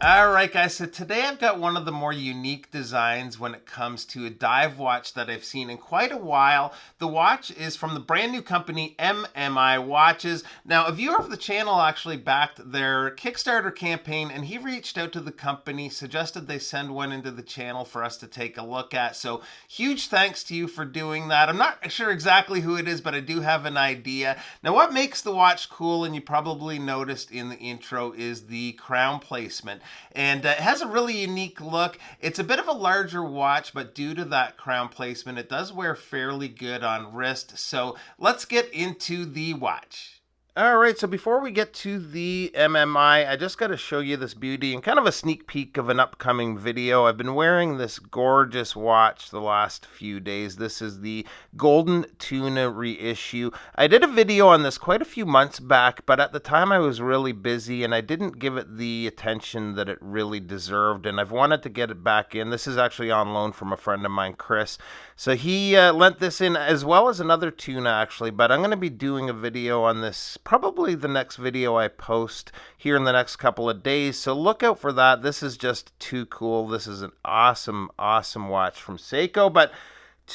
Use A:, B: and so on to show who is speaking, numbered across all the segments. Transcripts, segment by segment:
A: Alright guys, so today I've got one of the more unique designs when it comes to a dive watch that I've seen in quite a while. The watch is from the brand new company MMI Watches. Now, a viewer of the channel actually backed their Kickstarter campaign, and he reached out to the company, suggested they send one into the channel for us to take a look at. So huge thanks to you for doing that. I'm not sure exactly who it is, but I do have an idea. Now, what makes the watch cool, and you probably noticed in the intro, is the crown placement. And it has a really unique look. It's a bit of a larger watch, but due to that crown placement, it does wear fairly good on wrist. So let's get into the watch. Alright, so before we get to the MMI, I just got to show you this beauty and kind of a sneak peek of an upcoming video. I've been wearing this gorgeous watch the last few days. This is the Golden Tuna reissue. I did a video on this quite a few months back, but at the time I was really busy and I didn't give it the attention that it really deserved, and I've wanted to get it back in. This is actually on loan from a friend of mine, Chris. So he lent this in, as well as another tuna actually, but I'm going to be doing a video on this probably the next video I post here in the next couple of days, so look out for that. This is just too cool. This is an awesome watch from Seiko. But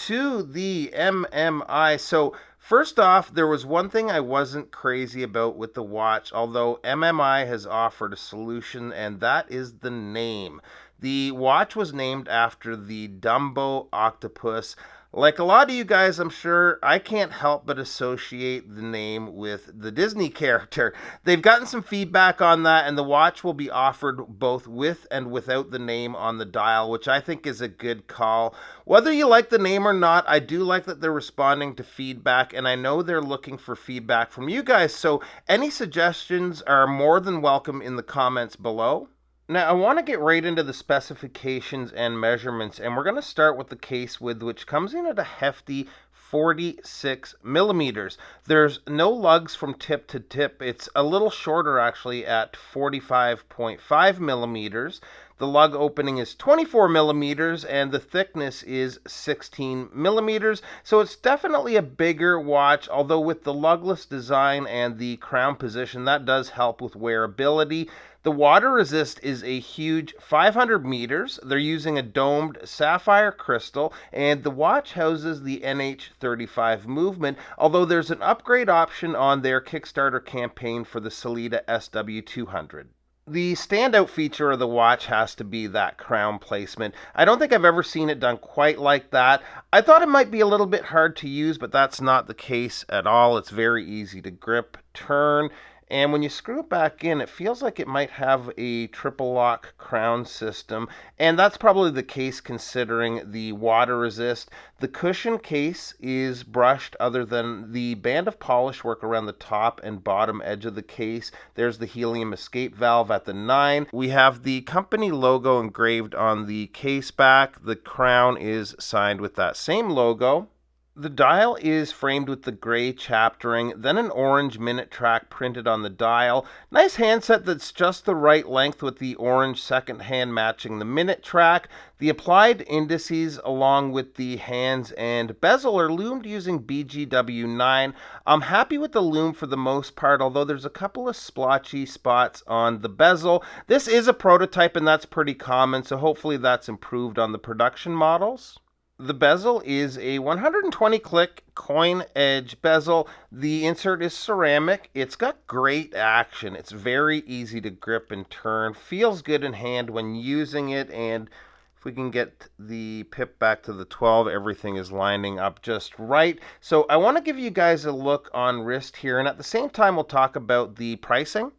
A: to the MMI, so first off, there was one thing I wasn't crazy about with the watch, although MMI has offered a solution, and that is the name. The watch was named after the Dumbo octopus. Like a lot of you guys, I'm sure, I can't help but associate the name with the Disney character. They've gotten some feedback on that, and the watch will be offered both with and without the name on the dial, which I think is a good call. Whether you like the name or not, I do like that they're responding to feedback, and I know they're looking for feedback from you guys, so any suggestions are more than welcome in the comments below. Now, I want to get right into the specifications and measurements, and we're going to start with the case width, which comes in at a hefty 46 millimeters. There's no lugs from tip to tip. It's a little shorter, actually, at 45.5 millimeters. The lug opening is 24 millimeters, and the thickness is 16 millimeters. So it's definitely a bigger watch, although with the lugless design and the crown position, that does help with wearability. The water resist is a huge 500 meters. They're using a domed sapphire crystal, and the watch houses the NH35 movement, although there's an upgrade option on their Kickstarter campaign for the Sellita SW200. The standout feature of the watch has to be that crown placement. I don't think I've ever seen it done quite like that. I thought it might be a little bit hard to use, but that's not the case at all. It's very easy to grip, turn, and when you screw it back in, it feels like it might have a triple lock crown system, and that's probably the case considering the water resist. The cushion case is brushed other than the band of polish work around the top and bottom edge of the case. There's the helium escape valve at the 9. We have the company logo engraved on the case back. The crown is signed with that same logo. The dial is framed with the gray chaptering, then an orange minute track printed on the dial. Nice handset that's just the right length with the orange second hand matching the minute track. The applied indices along with the hands and bezel are loomed using BGW9. I'm happy with the loom for the most part, although there's a couple of splotchy spots on the bezel. This is a prototype and that's pretty common, so hopefully that's improved on the production models. The bezel is a 120 click coin edge bezel. The insert is ceramic. It's got great action. It's very easy to grip and turn. Feels good in hand when using it, and if we can get the pip back to the 12, everything is lining up just right. So I want to give you guys a look on wrist here, and at the same time we'll talk about the pricing.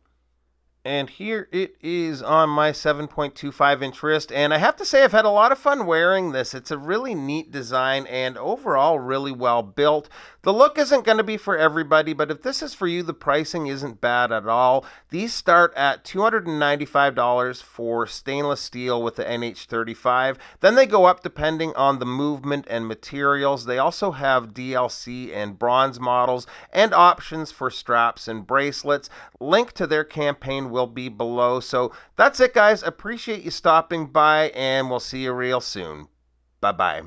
A: And here it is on my 7.25-inch wrist, and I have to say I've had a lot of fun wearing this. It's a really neat design and overall really well built. The look isn't going to be for everybody, but if this is for you, the pricing isn't bad at all. These start at $295 for stainless steel with the NH35. Then they go up depending on the movement and materials. They also have DLC and bronze models and options for straps and bracelets. Link to their campaign will be below. So that's it, guys. Appreciate you stopping by, and we'll see you real soon. Bye-bye.